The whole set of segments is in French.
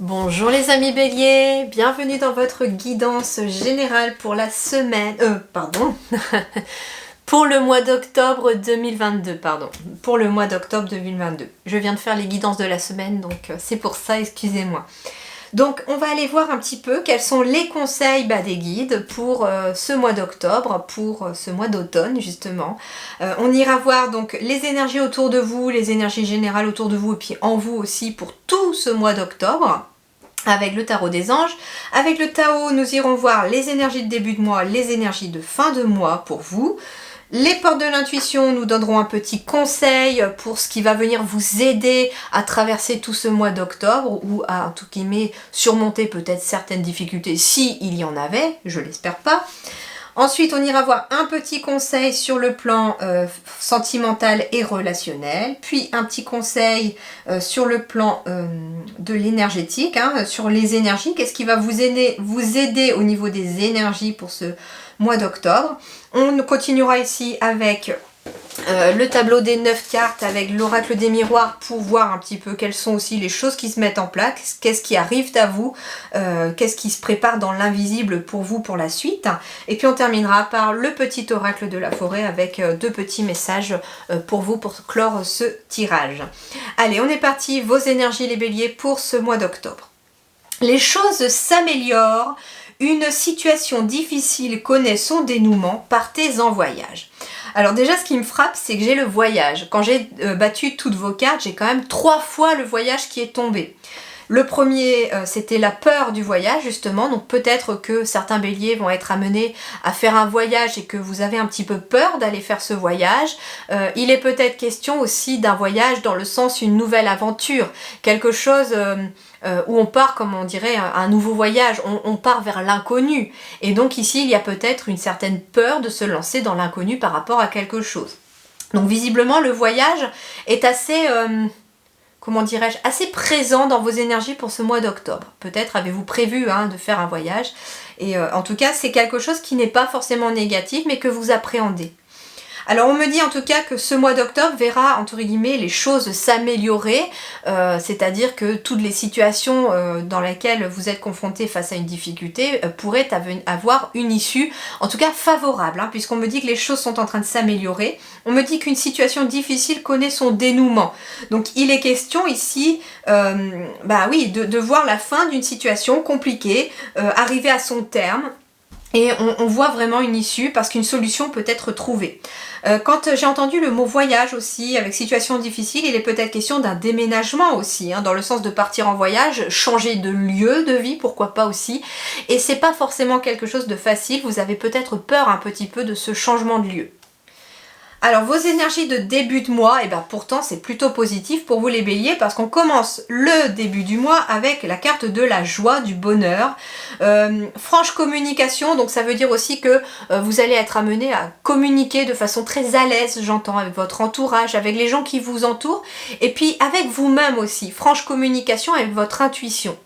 Bonjour les amis béliers, bienvenue dans votre guidance générale pour la semaine... pour le mois d'octobre 2022, pour le mois d'octobre 2022. Je viens de faire les guidances de la semaine, donc c'est pour ça, excusez-moi. Donc on va aller voir un petit peu quels sont les conseils des guides pour ce mois d'octobre, pour ce mois d'automne justement. On ira voir donc les énergies autour de vous, les énergies générales autour de vous et puis en vous aussi pour tout ce mois d'octobre. Avec le tarot des anges. Avec le tarot, nous irons voir les énergies de début de mois, les énergies de fin de mois pour vous. Les portes de l'intuition nous donneront un petit conseil pour ce qui va venir vous aider à traverser tout ce mois d'octobre ou à, en tout guillemets, surmonter peut-être certaines difficultés si il y en avait, je l'espère pas. Ensuite, on ira voir un petit conseil sur le plan sentimental et relationnel, puis un petit conseil sur le plan de l'énergétique, sur les énergies, qu'est-ce qui va vous aider au niveau des énergies pour ce mois d'octobre. On continuera ici avec le tableau des 9 cartes avec l'oracle des miroirs pour voir un petit peu quelles sont aussi les choses qui se mettent en place, qu'est-ce qui arrive à vous, qu'est-ce qui se prépare dans l'invisible pour vous pour la suite. Et puis on terminera par le petit oracle de la forêt avec deux petits messages pour vous pour clore ce tirage. Allez, on est parti, vos énergies les béliers pour ce mois d'octobre. Les choses s'améliorent, une situation difficile connaît son dénouement, partez en voyage. Alors déjà, ce qui me frappe, c'est que j'ai le voyage. Quand j'ai battu toutes vos cartes, j'ai quand même 3 fois le voyage qui est tombé. Le premier, c'était la peur du voyage, justement. Donc peut-être que certains béliers vont être amenés à faire un voyage et que vous avez un petit peu peur d'aller faire ce voyage. Il est peut-être question aussi d'un voyage dans le sens une nouvelle aventure. Quelque chose où on part, comme on dirait, un nouveau voyage. On part vers l'inconnu. Et donc ici, il y a peut-être une certaine peur de se lancer dans l'inconnu par rapport à quelque chose. Donc visiblement, le voyage est assez... comment dirais-je, assez présent dans vos énergies pour ce mois d'octobre. Peut-être avez-vous prévu de faire un voyage. Et en tout cas, c'est quelque chose qui n'est pas forcément négatif, mais que vous appréhendez. Alors on me dit en tout cas que ce mois d'octobre verra entre guillemets les choses s'améliorer, c'est-à-dire que toutes les situations dans lesquelles vous êtes confrontés face à une difficulté pourraient avoir une issue en tout cas favorable, puisqu'on me dit que les choses sont en train de s'améliorer. On me dit qu'une situation difficile connaît son dénouement. Donc il est question ici de voir la fin d'une situation compliquée arriver à son terme. Et on voit vraiment une issue parce qu'une solution peut être trouvée. Quand j'ai entendu le mot voyage aussi, avec situation difficile, il est peut-être question d'un déménagement aussi, dans le sens de partir en voyage, changer de lieu de vie, pourquoi pas aussi. Et c'est pas forcément quelque chose de facile, vous avez peut-être peur un petit peu de ce changement de lieu. Alors vos énergies de début de mois, pourtant c'est plutôt positif pour vous les béliers parce qu'on commence le début du mois avec la carte de la joie, du bonheur. Franche communication, donc ça veut dire aussi que vous allez être amené à communiquer de façon très à l'aise, j'entends, avec votre entourage, avec les gens qui vous entourent et puis avec vous-même aussi. Franche communication avec votre intuition.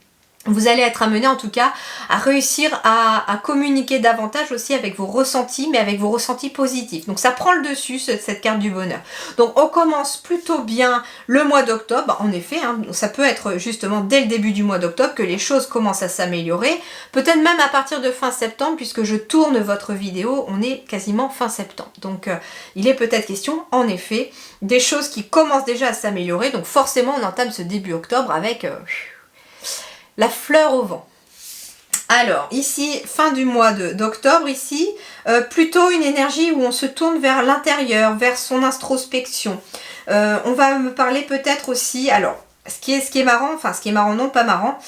Vous allez être amené en tout cas à réussir à communiquer davantage aussi avec vos ressentis, mais avec vos ressentis positifs. Donc ça prend le dessus, cette carte du bonheur. Donc on commence plutôt bien le mois d'octobre. En effet, ça peut être justement dès le début du mois d'octobre que les choses commencent à s'améliorer. Peut-être même à partir de fin septembre, puisque je tourne votre vidéo, on est quasiment fin septembre. Donc il est peut-être question, en effet, des choses qui commencent déjà à s'améliorer. Donc forcément, on entame ce début octobre avec... la fleur au vent. Alors, ici, fin du mois d'octobre, ici, plutôt une énergie où on se tourne vers l'intérieur, vers son introspection. On va me parler peut-être aussi, alors, ce qui est marrant, enfin, ce qui est marrant, non, pas marrant,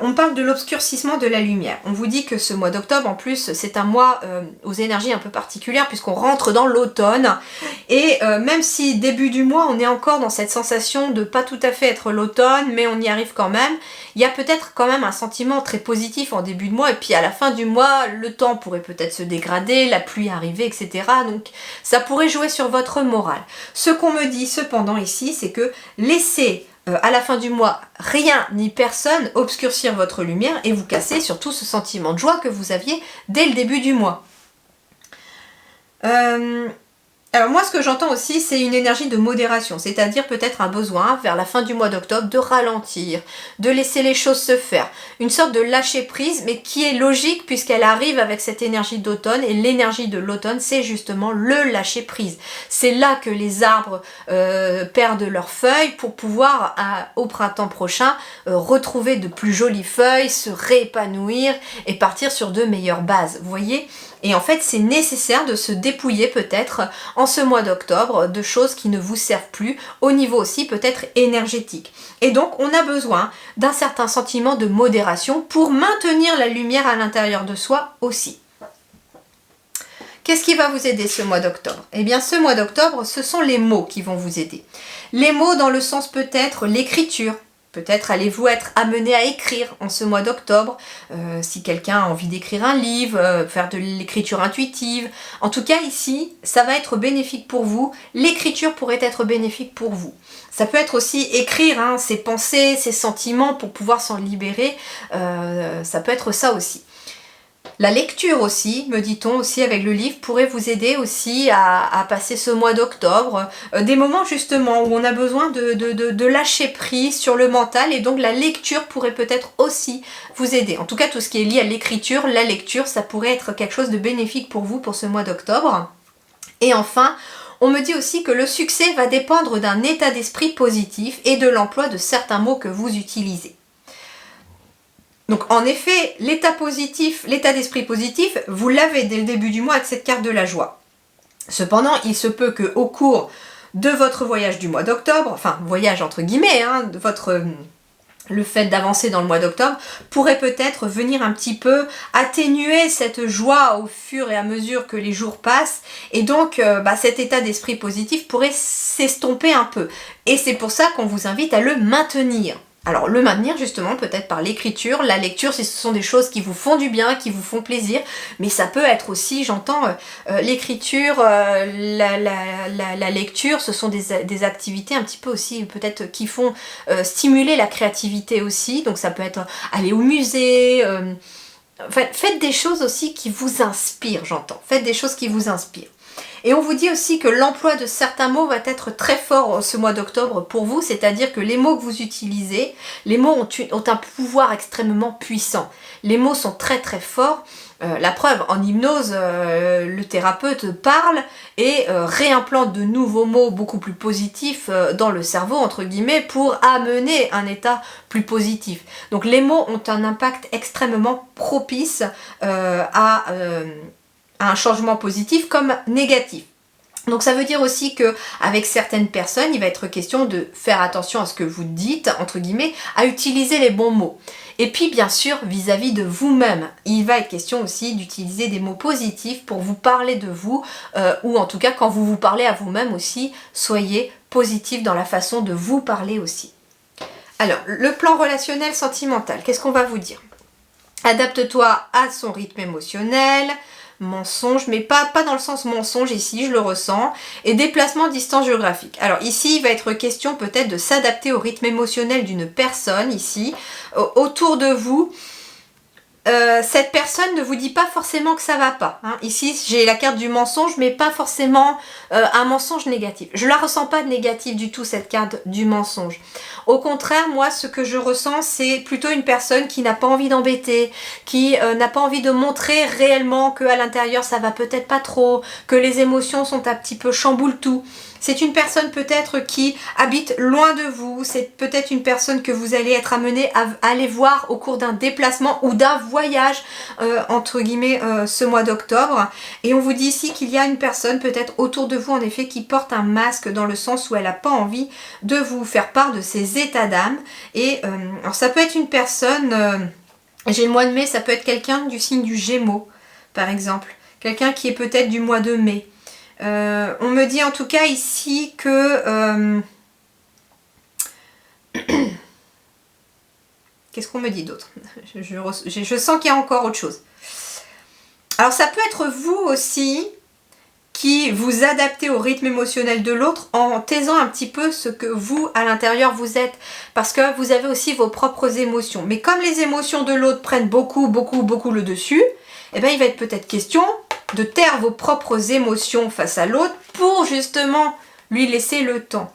on parle de l'obscurcissement de la lumière. On vous dit que ce mois d'octobre, en plus, c'est un mois aux énergies un peu particulières puisqu'on rentre dans l'automne. Et même si début du mois, on est encore dans cette sensation de pas tout à fait être l'automne, mais on y arrive quand même, il y a peut-être quand même un sentiment très positif en début de mois. Et puis à la fin du mois, le temps pourrait peut-être se dégrader, la pluie arriver, etc. Donc ça pourrait jouer sur votre morale. Ce qu'on me dit cependant ici, c'est que laissez... à la fin du mois, rien ni personne obscurcir votre lumière et vous casser surtout ce sentiment de joie que vous aviez dès le début du mois. Alors moi, ce que j'entends aussi, c'est une énergie de modération, c'est-à-dire peut-être un besoin vers la fin du mois d'octobre de ralentir, de laisser les choses se faire, une sorte de lâcher prise, mais qui est logique puisqu'elle arrive avec cette énergie d'automne, et l'énergie de l'automne, c'est justement le lâcher prise. C'est là que les arbres perdent leurs feuilles pour pouvoir, au printemps prochain, retrouver de plus jolies feuilles, se réépanouir et partir sur de meilleures bases, vous voyez ? Et en fait, c'est nécessaire de se dépouiller peut-être en ce mois d'octobre de choses qui ne vous servent plus, au niveau aussi peut-être énergétique. Et donc, on a besoin d'un certain sentiment de modération pour maintenir la lumière à l'intérieur de soi aussi. Qu'est-ce qui va vous aider ce mois d'octobre? Eh bien, ce mois d'octobre, ce sont les mots qui vont vous aider. Les mots dans le sens peut-être l'écriture. Peut-être allez-vous être amené à écrire en ce mois d'octobre, si quelqu'un a envie d'écrire un livre, faire de l'écriture intuitive. En tout cas ici, ça va être bénéfique pour vous. L'écriture pourrait être bénéfique pour vous. Ça peut être aussi écrire ses pensées, ses sentiments pour pouvoir s'en libérer. Ça peut être ça aussi. La lecture aussi, me dit-on aussi avec le livre, pourrait vous aider aussi à passer ce mois d'octobre. Des moments justement où on a besoin de lâcher prise sur le mental, et donc la lecture pourrait peut-être aussi vous aider. En tout cas, tout ce qui est lié à l'écriture, la lecture, ça pourrait être quelque chose de bénéfique pour vous pour ce mois d'octobre. Et enfin, on me dit aussi que le succès va dépendre d'un état d'esprit positif et de l'emploi de certains mots que vous utilisez. Donc en effet, l'état d'esprit positif, vous l'avez dès le début du mois avec cette carte de la joie. Cependant, il se peut qu'au cours de votre voyage du mois d'octobre, enfin voyage entre guillemets, le fait d'avancer dans le mois d'octobre pourrait peut-être venir un petit peu atténuer cette joie au fur et à mesure que les jours passent, et donc cet état d'esprit positif pourrait s'estomper un peu. Et c'est pour ça qu'on vous invite à le maintenir. Alors le maintenir justement peut-être par l'écriture, la lecture si ce sont des choses qui vous font du bien, qui vous font plaisir, mais ça peut être aussi, j'entends, l'écriture, la lecture, ce sont des activités un petit peu aussi peut-être qui font stimuler la créativité aussi, donc ça peut être aller au musée, faites des choses aussi qui vous inspirent, j'entends, faites des choses qui vous inspirent. Et on vous dit aussi que l'emploi de certains mots va être très fort ce mois d'octobre pour vous, c'est-à-dire que les mots que vous utilisez, les mots ont un pouvoir extrêmement puissant. Les mots sont très très forts. La preuve, en hypnose, le thérapeute parle et réimplante de nouveaux mots beaucoup plus positifs dans le cerveau, entre guillemets, pour amener un état plus positif. Donc les mots ont un impact extrêmement propice à un changement positif comme négatif. Donc ça veut dire aussi que avec certaines personnes, il va être question de faire attention à ce que vous dites, entre guillemets, à utiliser les bons mots. Et puis bien sûr, vis-à-vis de vous-même, il va être question aussi d'utiliser des mots positifs pour vous parler de vous, ou en tout cas quand vous vous parlez à vous-même aussi, soyez positif dans la façon de vous parler aussi. Alors, le plan relationnel sentimental, qu'est-ce qu'on va vous dire? Adapte-toi à son rythme émotionnel, mensonge, mais pas dans le sens mensonge ici, je le ressens, et déplacement distance géographique. Alors ici, il va être question peut-être de s'adapter au rythme émotionnel d'une personne ici, autour de vous. Cette personne ne vous dit pas forcément que ça va pas. Ici, j'ai la carte du mensonge, mais pas forcément un mensonge négatif. Je la ressens pas négative du tout, cette carte du mensonge. Au contraire, moi, ce que je ressens, c'est plutôt une personne qui n'a pas envie d'embêter, qui n'a pas envie de montrer réellement qu'à l'intérieur, ça va peut-être pas trop, que les émotions sont un petit peu chamboule-tout. C'est une personne peut-être qui habite loin de vous, c'est peut-être une personne que vous allez être amené à aller voir au cours d'un déplacement ou d'un voyage, entre guillemets, ce mois d'octobre. Et on vous dit ici qu'il y a une personne peut-être autour de vous, en effet, qui porte un masque dans le sens où elle n'a pas envie de vous faire part de ses états d'âme. Et alors ça peut être une personne, j'ai le mois de mai, ça peut être quelqu'un du signe du Gémeaux, par exemple. Quelqu'un qui est peut-être du mois de mai. On me dit en tout cas ici que... Qu'est-ce qu'on me dit d'autre? Je sens qu'il y a encore autre chose. Alors ça peut être vous aussi qui vous adaptez au rythme émotionnel de l'autre en taisant un petit peu ce que vous, à l'intérieur, vous êtes. Parce que vous avez aussi vos propres émotions. Mais comme les émotions de l'autre prennent beaucoup le dessus, eh bien il va être peut-être question de taire vos propres émotions face à l'autre pour justement lui laisser le temps.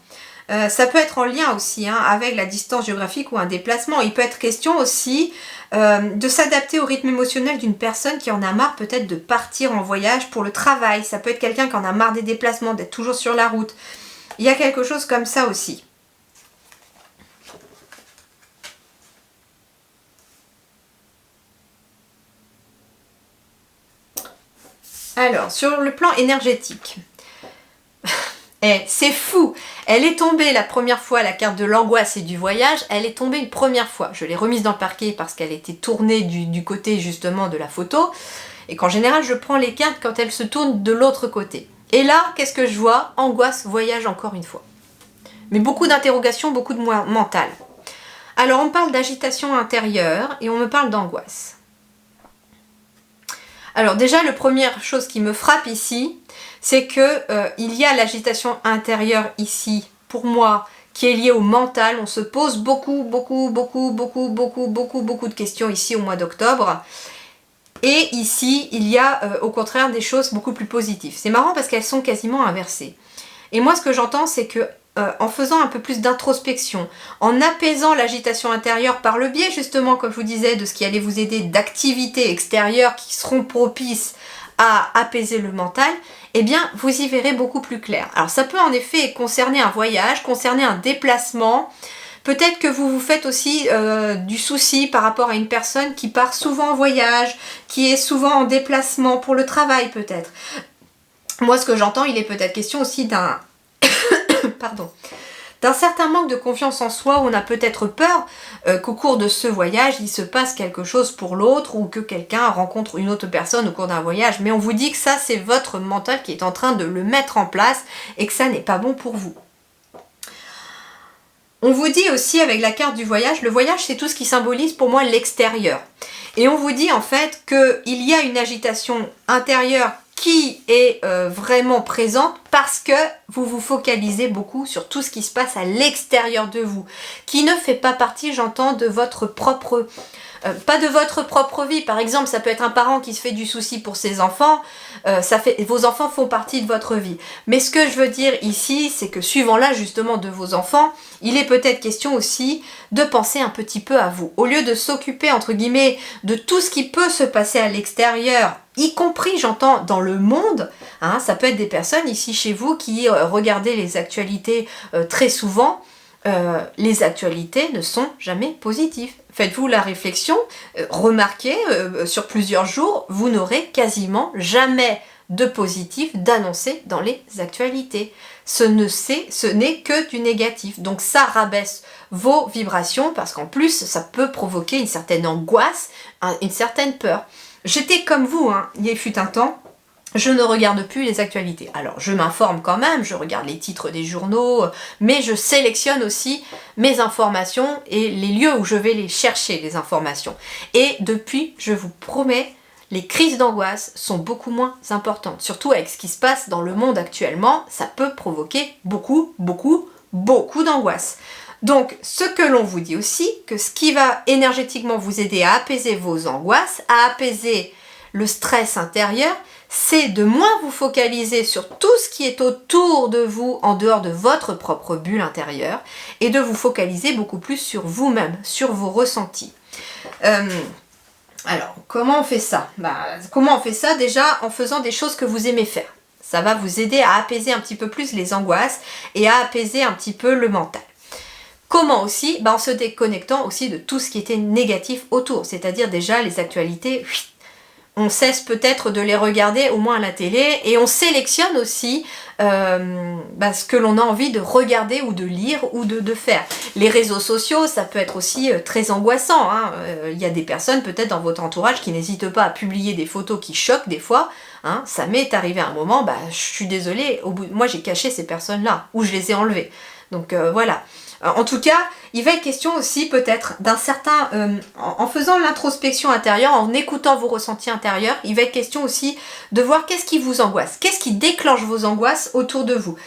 Ça peut être en lien aussi avec la distance géographique ou un déplacement. Il peut être question aussi de s'adapter au rythme émotionnel d'une personne qui en a marre peut-être de partir en voyage pour le travail. Ça peut être quelqu'un qui en a marre des déplacements, d'être toujours sur la route. Il y a quelque chose comme ça aussi. Alors, sur le plan énergétique, c'est fou. Elle est tombée la première fois, la carte de l'angoisse et du voyage, elle est tombée une première fois. Je l'ai remise dans le parquet parce qu'elle était tournée du côté justement de la photo. Et qu'en général, je prends les cartes quand elles se tournent de l'autre côté. Et là, qu'est-ce que je vois? Angoisse, voyage encore une fois. Mais beaucoup d'interrogations, beaucoup de mental. Alors, on parle d'agitation intérieure et on me parle d'angoisse. Alors déjà, la première chose qui me frappe ici, c'est que il y a l'agitation intérieure ici, pour moi, qui est liée au mental. On se pose beaucoup de questions ici au mois d'octobre. Et ici, il y a au contraire des choses beaucoup plus positives. C'est marrant parce qu'elles sont quasiment inversées. Et moi, ce que j'entends, c'est que en faisant un peu plus d'introspection, en apaisant l'agitation intérieure par le biais justement, comme je vous disais, de ce qui allait vous aider, d'activités extérieures qui seront propices à apaiser le mental, eh bien vous y verrez beaucoup plus clair. Alors ça peut en effet concerner un voyage, concerner un déplacement. Peut-être que vous vous faites aussi du souci par rapport à une personne qui part souvent en voyage, qui est souvent en déplacement pour le travail peut-être. Moi ce que j'entends, il est peut-être question aussi d'un d'un certain manque de confiance en soi, où on a peut-être peur qu'au cours de ce voyage, il se passe quelque chose pour l'autre, ou que quelqu'un rencontre une autre personne au cours d'un voyage. Mais on vous dit que ça, c'est votre mental qui est en train de le mettre en place, et que ça n'est pas bon pour vous. On vous dit aussi avec la carte du voyage, le voyage c'est tout ce qui symbolise pour moi l'extérieur. Et on vous dit en fait qu'il y a une agitation intérieure qui est vraiment présente parce que vous vous focalisez beaucoup sur tout ce qui se passe à l'extérieur de vous, qui ne fait pas partie, j'entends, de votre propre... pas de votre propre vie. Par exemple, ça peut être un parent qui se fait du souci pour ses enfants, vos enfants font partie de votre vie. Mais ce que je veux dire ici, c'est que suivant l'âge justement de vos enfants, il est peut-être question aussi de penser un petit peu à vous. Au lieu de s'occuper, entre guillemets, de tout ce qui peut se passer à l'extérieur, y compris, j'entends, dans le monde, ça peut être des personnes ici chez vous qui regardez les actualités très souvent. Les actualités ne sont jamais positives. Faites-vous la réflexion, remarquez, sur plusieurs jours, vous n'aurez quasiment jamais de positif d'annoncer dans les actualités. Ce n'est que du négatif. Donc ça rabaisse vos vibrations parce qu'en plus, ça peut provoquer une certaine angoisse, une certaine peur. J'étais comme vous, il fut un temps. Je ne regarde plus les actualités. Alors, je m'informe quand même, je regarde les titres des journaux, mais je sélectionne aussi mes informations et les lieux où je vais les chercher, les informations. Et depuis, je vous promets, les crises d'angoisse sont beaucoup moins importantes. Surtout avec ce qui se passe dans le monde actuellement, ça peut provoquer beaucoup d'angoisse. Donc, ce que l'on vous dit aussi, que ce qui va énergétiquement vous aider à apaiser vos angoisses, à apaiser le stress intérieur, c'est de moins vous focaliser sur tout ce qui est autour de vous, en dehors de votre propre bulle intérieure, et de vous focaliser beaucoup plus sur vous-même, sur vos ressentis. Alors, comment on fait ça? Comment on fait ça? Déjà, en faisant des choses que vous aimez faire. Ça va vous aider à apaiser un petit peu plus les angoisses et à apaiser un petit peu le mental. Comment aussi? En se déconnectant aussi de tout ce qui était négatif autour, c'est-à-dire déjà les actualités. On cesse peut-être de les regarder au moins à la télé et on sélectionne aussi ce que l'on a envie de regarder ou de lire ou de faire. Les réseaux sociaux, ça peut être aussi très angoissant. Il y a des personnes peut-être dans votre entourage qui n'hésitent pas à publier des photos qui choquent des fois. Ça m'est arrivé à un moment, je suis désolée, moi j'ai caché ces personnes-là ou je les ai enlevées. Donc voilà. En tout cas, il va être question aussi peut-être d'un certain... en faisant l'introspection intérieure, en écoutant vos ressentis intérieurs, il va être question aussi de voir qu'est-ce qui vous angoisse, qu'est-ce qui déclenche vos angoisses autour de vous.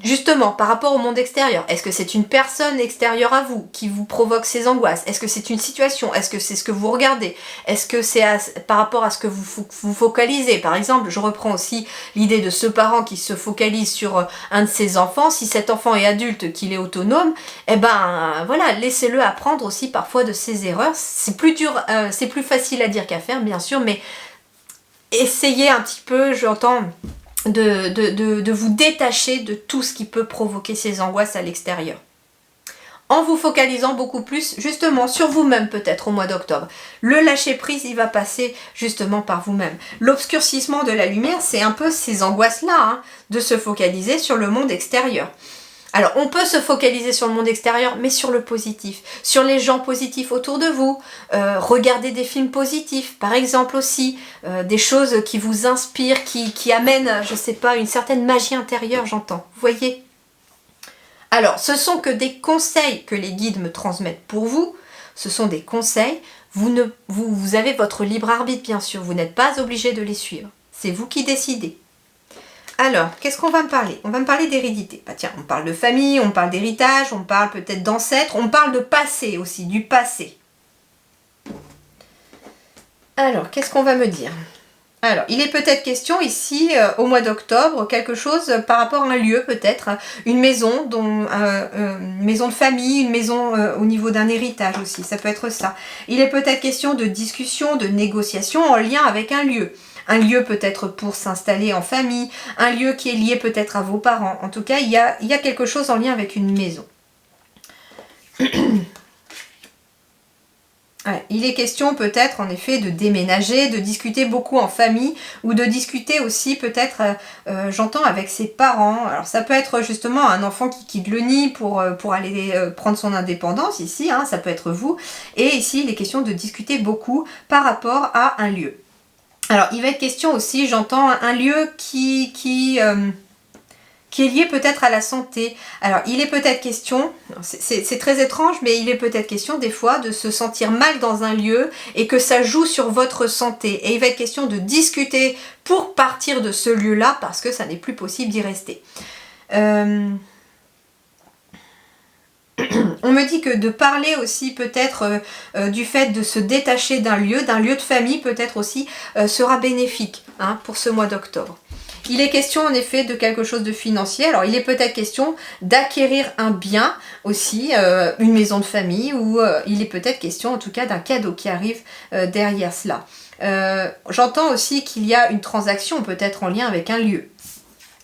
Justement, par rapport au monde extérieur, est-ce que c'est une personne extérieure à vous qui vous provoque ces angoisses? Est-ce que c'est une situation? Est-ce que c'est ce que vous regardez? Est-ce que c'est par rapport à ce que vous focalisez? Par exemple, je reprends aussi l'idée de ce parent qui se focalise sur un de ses enfants. Si cet enfant est adulte, qu'il est autonome, eh ben voilà, laissez-le apprendre aussi parfois de ses erreurs. C'est plus dur, c'est plus facile à dire qu'à faire, bien sûr, mais essayez un petit peu, j'entends, de vous détacher de tout ce qui peut provoquer ces angoisses à l'extérieur. En vous focalisant beaucoup plus justement sur vous-même peut-être au mois d'octobre. Le lâcher-prise, il va passer justement par vous-même. L'obscurcissement de la lumière, c'est un peu ces angoisses-là, hein, de se focaliser sur le monde extérieur. Alors, on peut se focaliser sur le monde extérieur, mais sur le positif, sur les gens positifs autour de vous. Regardez des films positifs, par exemple aussi, des choses qui vous inspirent, qui amènent, je sais pas, une certaine magie intérieure, j'entends. Vous voyez ? Alors, ce sont que des conseils que les guides me transmettent pour vous. Ce sont des conseils. Vous avez votre libre arbitre, bien sûr. Vous n'êtes pas obligé de les suivre. C'est vous qui décidez. Alors, qu'est-ce qu'on va me parler? On va me parler d'hérédité. Bah tiens, on parle de famille, on parle d'héritage, on parle peut-être d'ancêtres, on parle de passé aussi, du passé. Alors, qu'est-ce qu'on va me dire? Alors, il est peut-être question ici, au mois d'octobre, quelque chose par rapport à un lieu peut-être, une maison, une maison de famille, une maison au niveau d'un héritage aussi, ça peut être ça. Il est peut-être question de discussion, de négociation en lien avec un lieu. Un lieu peut-être pour s'installer en famille, un lieu qui est lié peut-être à vos parents. En tout cas, il y a quelque chose en lien avec une maison. Ouais, il est question peut-être en effet de déménager, de discuter beaucoup en famille ou de discuter aussi peut-être, j'entends, avec ses parents. Alors ça peut être justement un enfant qui quitte le nid pour aller prendre son indépendance ici, hein, ça peut être vous. Et ici, il est question de discuter beaucoup par rapport à un lieu. Alors, il va être question aussi, j'entends, un lieu qui est lié peut-être à la santé. Alors, il est peut-être question, c'est très étrange, mais il est peut-être question des fois de se sentir mal dans un lieu et que ça joue sur votre santé. Et il va être question de discuter pour partir de ce lieu-là parce que ça n'est plus possible d'y rester. On me dit que de parler aussi peut-être du fait de se détacher d'un lieu de famille peut-être aussi, sera bénéfique, hein, pour ce mois d'octobre. Il est question en effet de quelque chose de financier. Alors il est peut-être question d'acquérir un bien aussi, une maison de famille, ou il est peut-être question en tout cas d'un cadeau qui arrive derrière cela. J'entends aussi qu'il y a une transaction peut-être en lien avec un lieu.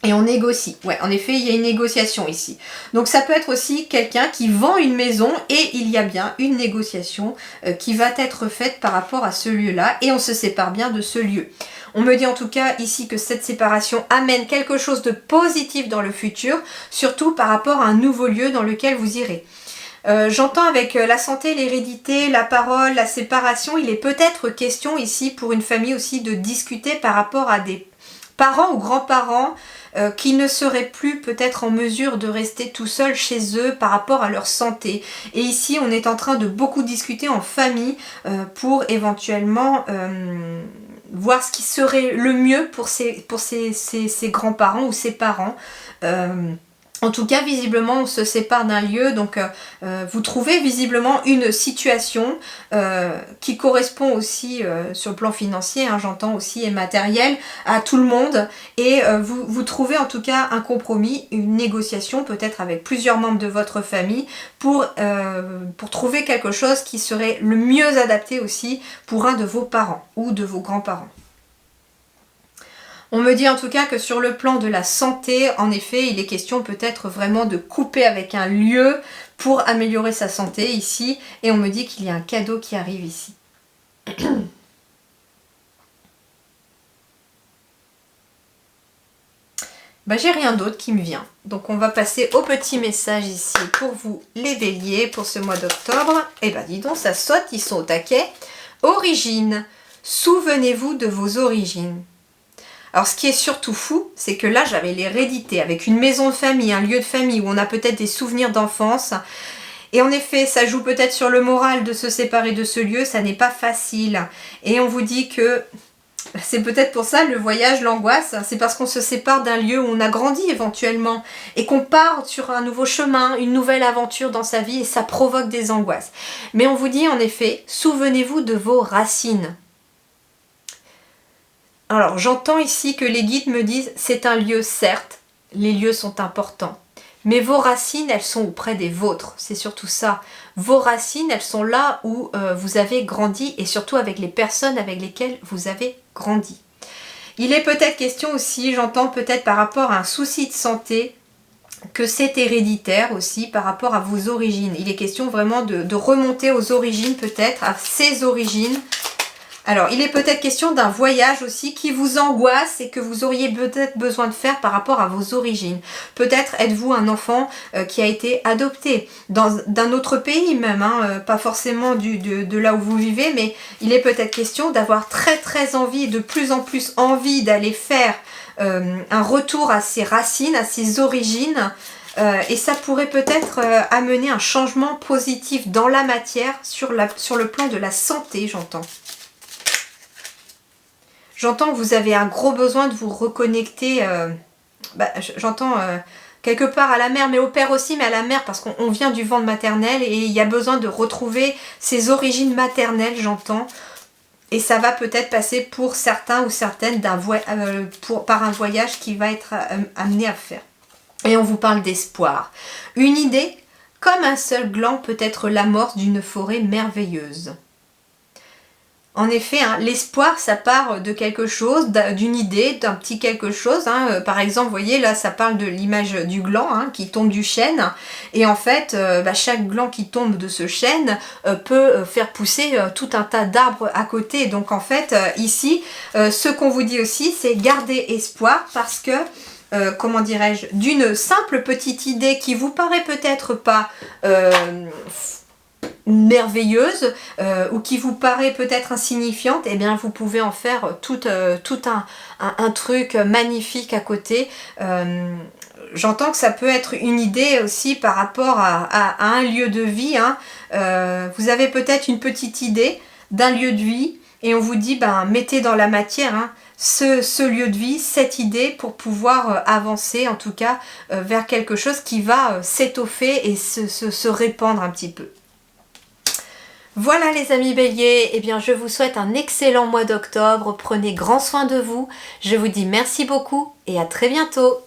Et on négocie. Ouais, en effet, il y a une négociation ici. Donc ça peut être aussi quelqu'un qui vend une maison et il y a bien une négociation qui va être faite par rapport à ce lieu-là et on se sépare bien de ce lieu. On me dit en tout cas ici que cette séparation amène quelque chose de positif dans le futur, surtout par rapport à un nouveau lieu dans lequel vous irez. J'entends avec la santé, l'hérédité, la parole, la séparation, il est peut-être question ici pour une famille aussi de discuter par rapport à des parents ou grands-parents qui ne seraient plus peut-être en mesure de rester tout seuls chez eux par rapport à leur santé. Et ici, on est en train de beaucoup discuter en famille pour éventuellement voir ce qui serait le mieux pour ces grands-parents ou ses parents. En tout cas, visiblement, on se sépare d'un lieu, donc vous trouvez visiblement une situation qui correspond aussi sur le plan financier, hein, j'entends aussi, et matériel, à tout le monde. Et vous trouvez en tout cas un compromis, une négociation, peut-être avec plusieurs membres de votre famille, pour trouver quelque chose qui serait le mieux adapté aussi pour un de vos parents ou de vos grands-parents. On me dit en tout cas que sur le plan de la santé, en effet, il est question peut-être vraiment de couper avec un lieu pour améliorer sa santé ici. Et on me dit qu'il y a un cadeau qui arrive ici. Bah, j'ai rien d'autre qui me vient. Donc on va passer au petit message ici pour vous les béliers pour ce mois d'octobre. Et bah dis donc, ça saute, ils sont au taquet. Origine. Souvenez-vous de vos origines. Alors ce qui est surtout fou, c'est que là j'avais l'hérédité avec une maison de famille, un lieu de famille où on a peut-être des souvenirs d'enfance. Et en effet, ça joue peut-être sur le moral de se séparer de ce lieu, ça n'est pas facile. Et on vous dit que c'est peut-être pour ça le voyage, l'angoisse, c'est parce qu'on se sépare d'un lieu où on a grandi éventuellement et qu'on part sur un nouveau chemin, une nouvelle aventure dans sa vie et ça provoque des angoisses. Mais on vous dit en effet, souvenez-vous de vos racines. Alors j'entends ici que les guides me disent c'est un lieu certes, les lieux sont importants. Mais vos racines, elles sont auprès des vôtres, c'est surtout ça. Vos racines, elles sont là où vous avez grandi et surtout avec les personnes avec lesquelles vous avez grandi. Il est peut-être question aussi, j'entends peut-être par rapport à un souci de santé, que c'est héréditaire aussi par rapport à vos origines. Il est question vraiment de remonter aux origines peut-être, à ses origines. Alors, il est peut-être question d'un voyage aussi qui vous angoisse et que vous auriez peut-être besoin de faire par rapport à vos origines. Peut-être êtes-vous un enfant qui a été adopté d'un autre pays même, hein, pas forcément de là où vous vivez, mais il est peut-être question d'avoir très très envie, de plus en plus envie d'aller faire un retour à ses racines, à ses origines. Et ça pourrait peut-être amener un changement positif dans la matière sur le plan de la santé, j'entends. J'entends que vous avez un gros besoin de vous reconnecter, j'entends quelque part à la mère, mais au père aussi, mais à la mère, parce qu'on vient du ventre maternel et il y a besoin de retrouver ses origines maternelles, j'entends. Et ça va peut-être passer pour certains ou certaines par un voyage qui va être amené à faire. Et on vous parle d'espoir. Une idée, comme un seul gland peut être l'amorce d'une forêt merveilleuse. En effet, hein, l'espoir, ça part de quelque chose, d'une idée, d'un petit quelque chose. Hein. Par exemple, vous voyez, là, ça parle de l'image du gland hein, qui tombe du chêne. Et en fait, chaque gland qui tombe de ce chêne peut faire pousser tout un tas d'arbres à côté. Donc en fait, ici, ce qu'on vous dit aussi, c'est garder espoir parce que comment dirais-je, d'une simple petite idée qui vous paraît peut-être pas merveilleuse ou qui vous paraît peut-être insignifiante, eh bien vous pouvez en faire tout un truc magnifique à côté. J'entends que ça peut être une idée aussi par rapport à un lieu de vie. Hein. Vous avez peut-être une petite idée d'un lieu de vie et on vous dit mettez dans la matière hein, ce lieu de vie, cette idée pour pouvoir avancer en tout cas vers quelque chose qui va s'étoffer et se répandre un petit peu. Voilà les amis béliers, eh bien je vous souhaite un excellent mois d'octobre, prenez grand soin de vous, je vous dis merci beaucoup et à très bientôt.